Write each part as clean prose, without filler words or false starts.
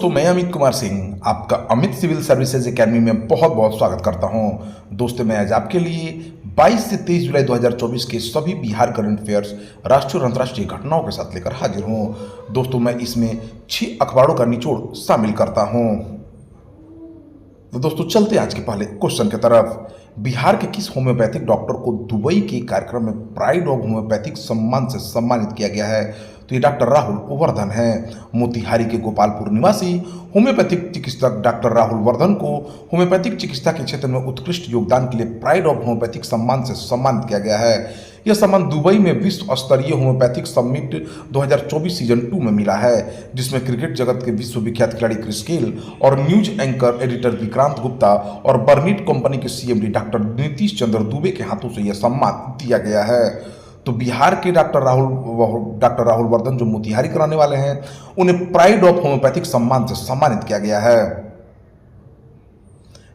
दोस्तों, मैं अमित कुमार सिंह आपका अमित सिविल सर्विसेज एकेडमी में बहुत बहुत स्वागत करता हूं। दोस्तों, मैं आज आपके लिए 22 से 23 जुलाई 2024 के सभी बिहार करंट अफेयर्स, राष्ट्रीय और अंतर्राष्ट्रीय घटनाओं के साथ लेकर हाजिर हूं। दोस्तों, मैं इसमें 6 अखबारों का निचोड़ शामिल करता हूं। तो दोस्तों, चलते आज के पहले क्वेश्चन की तरफ। बिहार के किस होम्योपैथिक डॉक्टर को दुबई के कार्यक्रम में प्राइड ऑफ होम्योपैथिक सम्मान से सम्मानित किया गया है? तो ये डॉक्टर राहुल वर्धन हैं। मोतिहारी के गोपालपुर निवासी होम्योपैथिक चिकित्सक डॉक्टर राहुल वर्धन को होम्योपैथिक चिकित्सा के क्षेत्र में उत्कृष्ट योगदान के लिए प्राइड ऑफ होम्योपैथिक सम्मान से सम्मानित किया गया है। यह सम्मान दुबई में विश्व स्तरीय होम्योपैथिक समिट 2024 सीजन 2 में मिला है, जिसमें क्रिकेट जगत के विश्वविख्यात खिलाड़ी क्रिस गेल और news anchor editor Vikrant Gupta और बर्निट कंपनी के सीएमडी डॉक्टर नीतीश चंद्र दुबे के हाथों से यह सम्मान दिया गया है। तो बिहार के डॉक्टर राहुल वर्धन, जो मोतिहारी के रहने वाले हैं, उन्हें प्राइड ऑफ होम्योपैथिक सम्मान से सम्मानित किया गया है।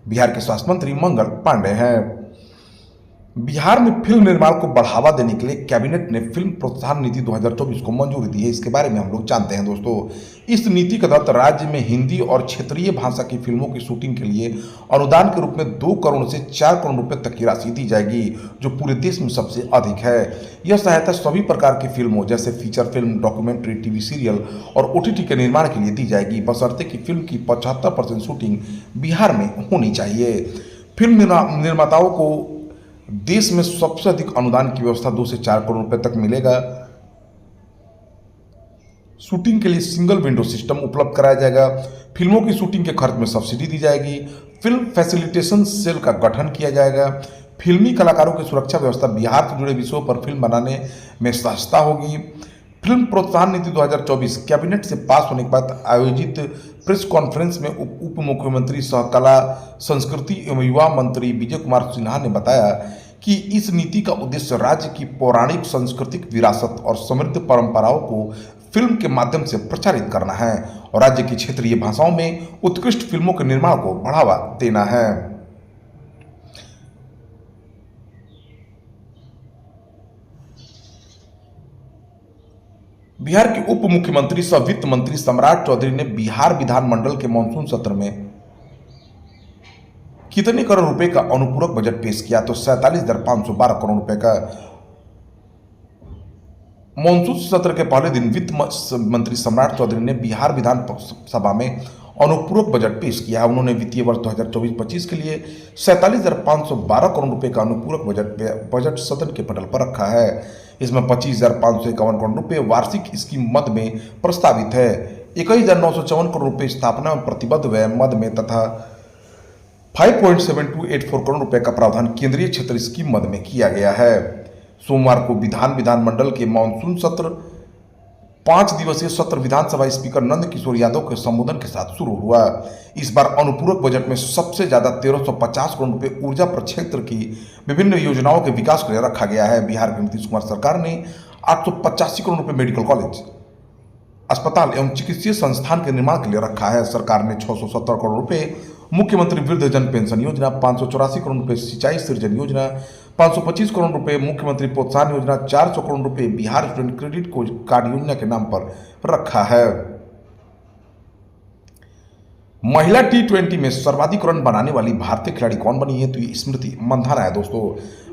बिहार के स्वास्थ्य मंत्री मंगल पांडे हैं। बिहार में फिल्म निर्माण को बढ़ावा देने के लिए कैबिनेट ने फिल्म प्रोत्साहन नीति 2024 को मंजूरी दी है। इसके बारे में हम लोग जानते हैं। दोस्तों, इस नीति के तहत राज्य में हिंदी और क्षेत्रीय भाषा की फिल्मों की शूटिंग के लिए अनुदान के रूप में 2 करोड़ से 4 करोड़ रुपए तक की राशि दी जाएगी, जो पूरे देश में सबसे अधिक है। यह सहायता सभी प्रकार की फिल्मों जैसे feature film, documentary, TV serial और ओटीटी के निर्माण के लिए दी जाएगी, बशर्ते कि फिल्म की 75% शूटिंग बिहार में होनी चाहिए। फिल्म निर्माताओं को देश में सबसे अधिक अनुदान की व्यवस्था 2 से 4 करोड़ रुपए तक मिलेगा। शूटिंग के लिए सिंगल विंडो सिस्टम उपलब्ध कराया जाएगा। फिल्मों की शूटिंग के खर्च में सब्सिडी दी जाएगी। फिल्म फैसिलिटेशन सेल का गठन किया जाएगा। फिल्मी कलाकारों की सुरक्षा व्यवस्था बिहार से जुड़े विषयों पर फिल्म बनाने में सहायता होगी। फिल्म प्रोत्साहन नीति 2024 कैबिनेट से पास होने के बाद आयोजित प्रेस कॉन्फ्रेंस में उप मुख्यमंत्री सह कला, संस्कृति एवं युवा मंत्री विजय कुमार सिन्हा ने बताया कि इस नीति का उद्देश्य राज्य की पौराणिक सांस्कृतिक विरासत और समृद्ध परंपराओं को फिल्म के माध्यम से प्रचारित करना है और राज्य की क्षेत्रीय भाषाओं में उत्कृष्ट फिल्मों के निर्माण को बढ़ावा देना है। बिहार के उप मुख्यमंत्री सह वित्त मंत्री सम्राट चौधरी ने बिहार विधानमंडल के मानसून सत्र में कितने करोड़ रुपए का अनुपूरक बजट पेश किया? तो 47,512 करोड़ रुपए का। मानसून सत्र के पहले दिन वित्त मंत्री सम्राट चौधरी ने बिहार विधान सभा में अनुपूरक बजट पेश किया। उन्होंने वित्तीय वर्ष 2024-25 के लिए 47,512 करोड़ रुपए का अनुपूरक बजट सदन के पटल पर रखा है। इसमें 25,551 करोड़ रुपए वार्षिक स्कीम मद में प्रस्तावित है। 21,954 करोड़ रुपए स्थापना में प्रतिबद्ध व्यय मद में तथा 5.7284 करोड़ रुपए का प्रावधान केंद्रीय क्षेत्र स्कीम मद में किया गया है। सोमवार को विधानमंडल के मानसून सत्र 5 दिवसीय सत्र विधानसभा स्पीकर नंद किशोर यादव के संबोधन के साथ शुरू हुआ। इस बार अनुपूरक बजट में सबसे ज्यादा 1350 करोड़ रुपए ऊर्जा प्रक्षेत्र की विभिन्न योजनाओं के विकास के लिए रखा गया है। बिहार की नीतीश कुमार सरकार ने 885 करोड़ रुपए मेडिकल कॉलेज, अस्पताल एवं चिकित्सीय संस्थान के निर्माण के लिए रखा है। सरकार ने 670 करोड़ रुपए मुख्यमंत्री वृद्धजन पेंशन योजना, 584 करोड़ रुपए सिंचाई सृजन योजना, 525 करोड़ रुपए मुख्यमंत्री प्रोत्साहन योजना, 400 करोड़ रुपए बिहार स्टूडेंट क्रेडिट कार्ड योजना के नाम पर रखा है। महिला T20 में सर्वाधिक रन बनाने वाली भारतीय खिलाड़ी कौन बनी है? तो ये स्मृति मंधाना है। दोस्तों,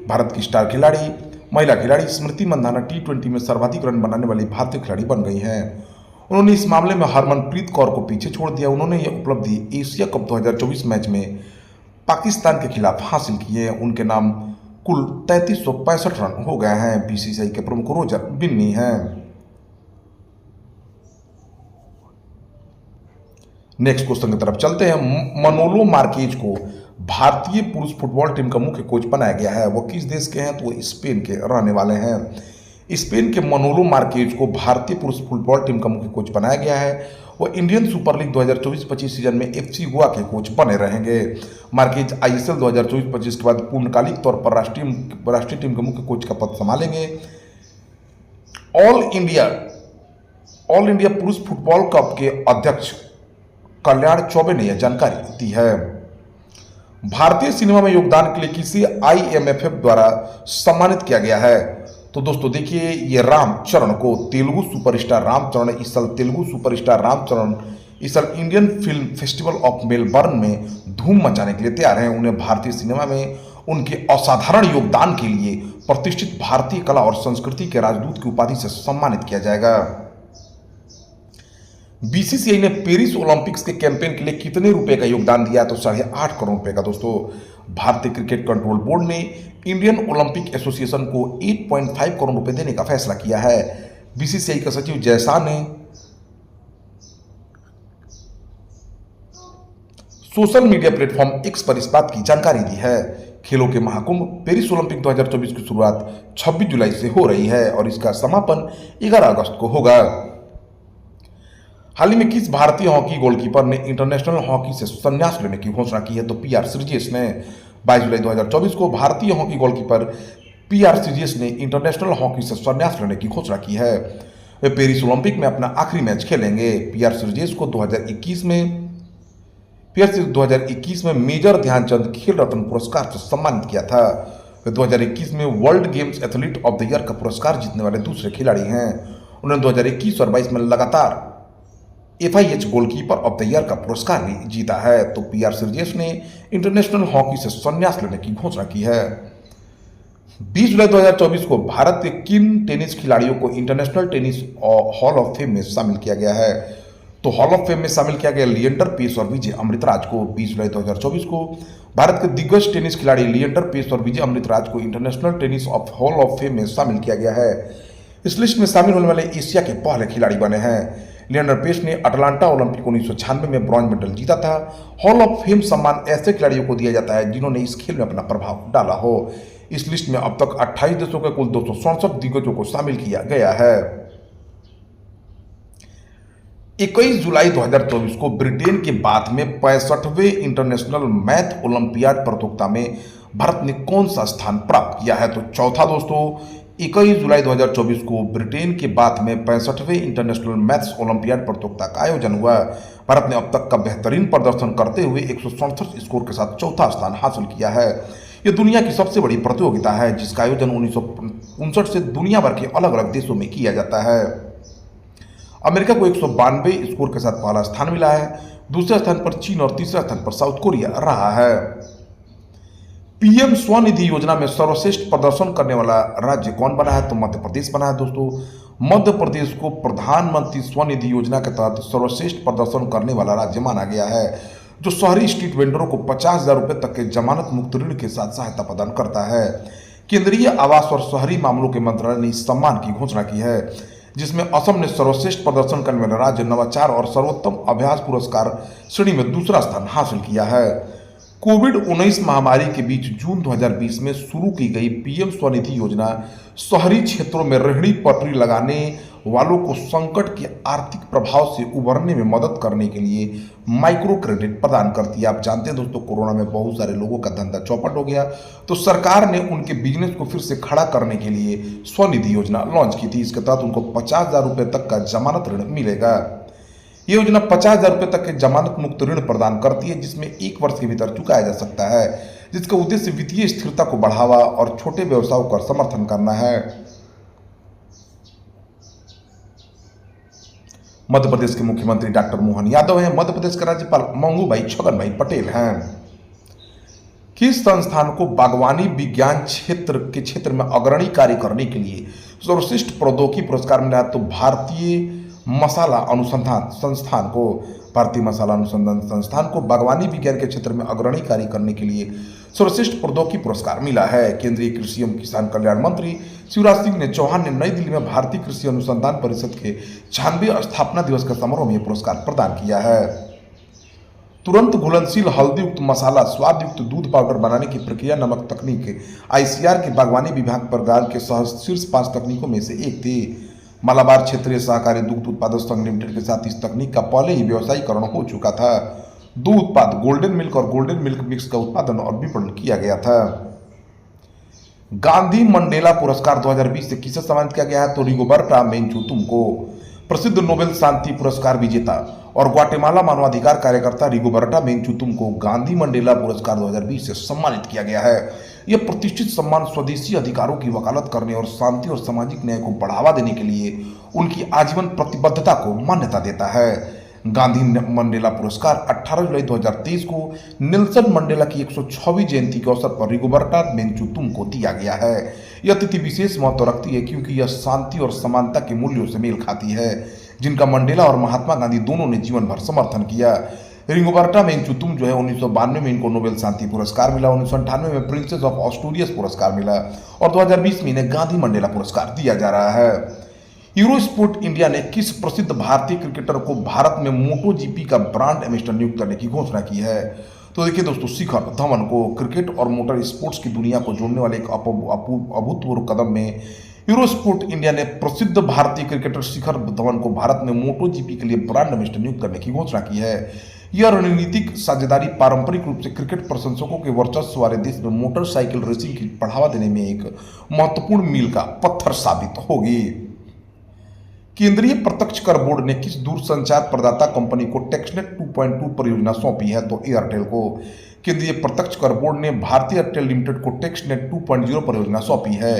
भारत की स्टार खिलाड़ी, महिला खिलाड़ी स्मृति मंधाना T20 में सर्वाधिक रन बनाने वाली भारतीय खिलाड़ी बन गई हैं। उन्होंने इस मामले में हरमनप्रीत कौर को पीछे छोड़ दिया। उन्होंने यह उपलब्धि एशिया कप 2024 मैच में पाकिस्तान के खिलाफ हासिल की है। उनके नाम कुल 3365 रन हो गए हैं। बीसीसीआई के प्रमुख रोजर बिन्नी हैं। नेक्स्ट क्वेश्चन की तरफ चलते हैं। मनोलो मार्केज को भारतीय पुरुष फुटबॉल टीम का मुख्य कोच बनाया गया है। वो किस देश के हैं? तो वो स्पेन के रहने वाले हैं। स्पेन के मनोलो मार्केज को भारतीय पुरुष फुटबॉल टीम का मुख्य कोच बनाया गया है। वो इंडियन सुपर लीग 2024-25 सीजन में एफसी गोवा के कोच बने रहेंगे। मार्केज आईएसएल 2024-25 के बाद पूर्णकालिक तौर पर राष्ट्रीय टीम के मुख्य कोच का पद संभालेंगे। ऑल इंडिया पुरुष फुटबॉल कप के अध्यक्ष कल्याण चौबे ने यह जानकारी दी है। भारतीय सिनेमा में योगदान के लिए किसी IMFF द्वारा सम्मानित किया गया है? तो दोस्तों देखिए, ये रामचरण को तेलुगु सुपरस्टार रामचरण इस साल तेलुगु सुपरस्टार रामचरण इस साल Indian film festival of Melbourne में धूम मचाने के लिए तैयार हैं। उन्हें भारतीय सिनेमा में उनके असाधारण योगदान के लिए प्रतिष्ठित भारतीय कला और संस्कृति के राजदूत की उपाधि से सम्मानित किया जाएगा। बीसीसीआई ने पेरिस ओलंपिक्स के कैंपेन के लिए कितने रुपए का योगदान दिया? तो 8.5 करोड़ रुपए का। दोस्तों, भारतीय क्रिकेट कंट्रोल बोर्ड ने इंडियन ओलंपिक एसोसिएशन को 8.5 करोड़ रुपए देने का फैसला किया है। बीसीसीआई के सचिव जयसा ने सोशल मीडिया प्लेटफॉर्म एक्स पर इस बात की जानकारी दी है। खेलों के महाकुंभ पेरिस ओलंपिक 2024 की शुरुआत 26 जुलाई से हो रही है और इसका समापन 11 अगस्त को होगा। हाल ही में किस भारतीय हॉकी गोलकीपर ने इंटरनेशनल हॉकी से संन्यास लेने की घोषणा की है? तो पीआर श्रीजेश ने 22 जुलाई 2024 को भारतीय हॉकी गोलकीपर पीआर श्रीजेश ने इंटरनेशनल हॉकी से संन्यास लेने की घोषणा की है। वे पेरिस ओलंपिक में अपना आखिरी मैच खेलेंगे। पीआर श्रीजेश को 2021 में मेजर ध्यानचंद खेल रत्न पुरस्कार से सम्मानित किया था। वे 2021 में world games athlete of the year का पुरस्कार जीतने वाले दूसरे खिलाड़ी हैं। उन्होंने 2021 और 22 में लगातार FIH goalkeeper of the year का पुरस्कार भी जीता है। तो पीआर श्रीजेश ने इंटरनेशनल हॉकी से संन्यास लेने की घोषणा की है। 20 जुलाई 2024 को भारत के किन टेनिस खिलाड़ियों को international tennis hall of fame में शामिल किया गया है? तो हॉल ऑफ फेम में शामिल किया गया लिएंडर पेस और विजय अमृतराज को। 20 जुलाई 2024 को भारत के दिग्गज टेनिस खिलाड़ी लिएंडर पेस और विजय अमृतराज को international tennis hall of fame में शामिल किया गया है। इस लिस्ट में शामिल होने वाले एशिया के पहले खिलाड़ी बने हैं। लिएंडर पेस ने अटलांटा ओलंपिक 1996 में ब्रॉन्ज मेडल जीता था। हॉल ऑफ फेम सम्मान ऐसे खिलाड़ियों को दिया जाता है जिन्होंने इस खेल में अपना प्रभाव डाला हो। इस लिस्ट में अब तक 28 देशों के कुल 267 दिग्गजों को शामिल किया गया है। 21 जुलाई 2024 को ब्रिटेन के बाथ में 65वें इंटरनेशनल मैथ ओलंपियाड प्रतियोगिता में भारत ने कौन सा स्थान प्राप्त किया है? तो चौथा। दोस्तों, 21 जुलाई 2024 को ब्रिटेन के बाथ में 65वें इंटरनेशनल मैथ्स ओलंपियाड प्रतियोगिता का आयोजन हुआ। भारत ने अब तक का बेहतरीन प्रदर्शन करते हुए 167 स्कोर के साथ चौथा स्थान हासिल किया है। यह दुनिया की सबसे बड़ी प्रतियोगिता है जिसका आयोजन 1959 से दुनिया भर के अलग अलग देशों में किया जाता है। अमेरिका को 192 स्कोर के साथ पहला स्थान मिला है। दूसरे स्थान पर चीन और तीसरे स्थान पर साउथ कोरिया रहा है। पीएम स्वनिधि योजना में सर्वश्रेष्ठ प्रदर्शन करने वाला राज्य कौन बना है? तो मध्य प्रदेश बना है। दोस्तों, मध्य प्रदेश को प्रधानमंत्री स्वनिधि योजना के तहत सर्वश्रेष्ठ प्रदर्शन करने वाला राज्य माना गया है, जो शहरी स्ट्रीट वेंडरों को 50,000 रुपये तक के जमानत मुक्त ऋण के साथ सहायता प्रदान करता है। केंद्रीय आवास और शहरी मामलों के मंत्रालय ने इस सम्मान की घोषणा की है, जिसमें असम ने सर्वश्रेष्ठ प्रदर्शन करने वाले राज्य नवाचार और सर्वोत्तम अभ्यास पुरस्कार श्रेणी में दूसरा स्थान हासिल किया है। कोविड-19 महामारी के बीच जून 2020 में शुरू की गई पीएम स्वनिधि योजना शहरी क्षेत्रों में रेहड़ी पटरी लगाने वालों को संकट के आर्थिक प्रभाव से उबरने में मदद करने के लिए माइक्रो क्रेडिट प्रदान करती है। आप जानते हैं दोस्तों, कोरोना में बहुत सारे लोगों का धंधा चौपट हो गया, तो सरकार ने उनके बिजनेस को फिर से खड़ा करने के लिए स्वनिधि योजना लॉन्च की थी। इसके तहत उनको 50,000 रुपये तक का जमानत ऋण मिलेगा। ये योजना 50,000 रुपये तक के जमानत मुक्त ऋण प्रदान करती है, जिसमें 1 वर्ष के भीतर चुकाया जा सकता है, जिसका उद्देश्य वित्तीय स्थिरता को बढ़ावा और छोटे व्यवसायों का समर्थन करना है। मध्य प्रदेश के मुख्यमंत्री डॉक्टर मोहन यादव हैं। मध्य प्रदेश के राज्यपाल मंगूभाई छगन भाई पटेल हैं। किस संस्थान को बागवानी विज्ञान क्षेत्र में अग्रणी कार्य करने के लिए सर्वश्रेष्ठ प्रौद्योगिकी पुरस्कार मिला है? तो भारतीय मसाला अनुसंधान संस्थान को बागवानी विज्ञान के क्षेत्र में अग्रणी कार्य करने के लिए सर्वश्रेष्ठ प्रौद्योगिकी पुरस्कार मिला है। केंद्रीय कृषि एवं किसान कल्याण मंत्री शिवराज सिंह चौहान ने नई दिल्ली में भारतीय कृषि अनुसंधान परिषद के 96वें स्थापना दिवस के समारोह में यह पुरस्कार प्रदान किया है। तुरंत घुलनशील हल्दी युक्त मसाला स्वाद युक्त दूध पाउडर बनाने की प्रक्रिया नमक तकनीक ICR की बागवानी विभाग प्रदान के शीर्ष 5 तकनीकों में से एक थी। मालाबार क्षेत्रीय सहकारी दुग्ध उत्पादक संघ लिमिटेड के साथ इस तकनीक का पहले ही व्यवसायीकरण हो चुका था। दो उत्पाद गोल्डन मिल्क और गोल्डन मिल्क मिक्स का उत्पादन और विपणन किया गया था। गांधी मंडेला पुरस्कार 2020 से किसे सम्मानित किया गया है? तो रिगोबर्टा मेंचुतुम को। प्रसिद्ध नोबेल शांति पुरस्कार विजेता और ग्वाटेमाला मानवाधिकार कार्यकर्ता रिगोबर्टा मेंचुतुम को गांधी मंडेला पुरस्कार 2020 से सम्मानित किया गया है। यह प्रतिष्ठित सम्मान स्वदेशी अधिकारों की वकालत करने और शांति और सामाजिक न्याय को बढ़ावा देने के लिए उनकी आजीवन प्रतिबद्धता को मान्यता देता है। गांधी मंडेला पुरस्कार 18 जुलाई 2023 को नेल्सन मंडेला की 106वीं जयंती के अवसर पर रिगोबर्टा मेंचुतुम को दिया गया है। यह तिथि विशेष महत्व रखती है क्योंकि यह शांति और समानता के मूल्यों से मेल खाती है, जिनका मंडेला और महात्मा गांधी दोनों ने जीवन भर समर्थन किया। रिगोबर्टा मेंचुतुम जो है 1992 में इनको नोबेल शांति पुरस्कार मिला, 1998 में प्रिंसेस ऑफ ऑस्ट्रेलियस पुरस्कार मिला और 2020 में इन्हें गांधी मंडेला पुरस्कार दिया जा रहा है। यूरोस्पोर्ट इंडिया ने किस प्रसिद्ध भारतीय क्रिकेटर को भारत में मोटो जीपी का ब्रांड एम्बेसडर नियुक्त करने की घोषणा की है? तो देखिए दोस्तों, शिखर धवन को क्रिकेट और मोटर स्पोर्ट्स की दुनिया को जोड़ने वाले एक अभूतपूर्व कदम में यूरोस्पोर्ट इंडिया ने प्रसिद्ध भारतीय क्रिकेटर शिखर धवन को भारत में मोटो जीपी के लिए ब्रांड एम्बेसडर नियुक्त करने की घोषणा की है। यह रणनीतिक साझेदारी पारंपरिक रूप से क्रिकेट प्रशंसकों के वर्चस्व वाले देश में मोटरसाइकिल रेसिंग की बढ़ावा देने में एक महत्वपूर्ण मील का पत्थर साबित होगी। केंद्रीय प्रत्यक्ष कर बोर्ड ने किस दूरसंचार प्रदाता कंपनी को टेक्सनेट 2.2 परियोजना सौंपी है? तो एयरटेल को। केंद्रीय प्रत्यक्ष कर बोर्ड ने भारतीय एयरटेल लिमिटेड को टेक्सनेट 2.0 परियोजना सौंपी है।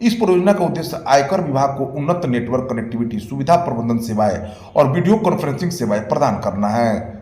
इस परियोजना का उद्देश्य आयकर विभाग को उन्नत नेटवर्क कनेक्टिविटी, सुविधा प्रबंधन सेवाएं और वीडियो कॉन्फ्रेंसिंग सेवाएं प्रदान करना है।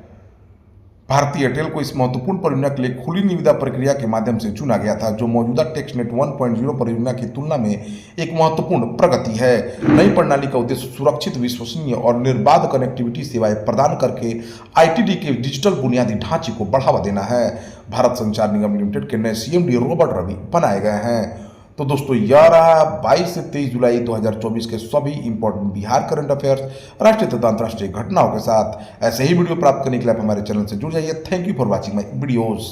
भारतीय एयरटेल को इस महत्वपूर्ण परियोजना के लिए खुली निविदा प्रक्रिया के माध्यम से चुना गया था, जो मौजूदा टेक्सनेट 1.0 परियोजना की तुलना में एक महत्वपूर्ण प्रगति है। नई प्रणाली का उद्देश्य सुरक्षित, विश्वसनीय और निर्बाध कनेक्टिविटी सेवाएं प्रदान करके आईटीडी के डिजिटल बुनियादी ढांचे को बढ़ावा देना है। भारत संचार निगम लिमिटेड के नए सीएमडी रॉबर्ट रवि बनाए गए हैं। तो दोस्तों, यह रहा 22 से 23 जुलाई 2024 के सभी इंपॉर्टेंट बिहार करंट अफेयर्स, राष्ट्रीय तथा अंतर्राष्ट्रीय घटनाओं के साथ। ऐसे ही वीडियो प्राप्त करने के लिए आप हमारे चैनल से जुड़ जाइए। Thank you for watching my videos.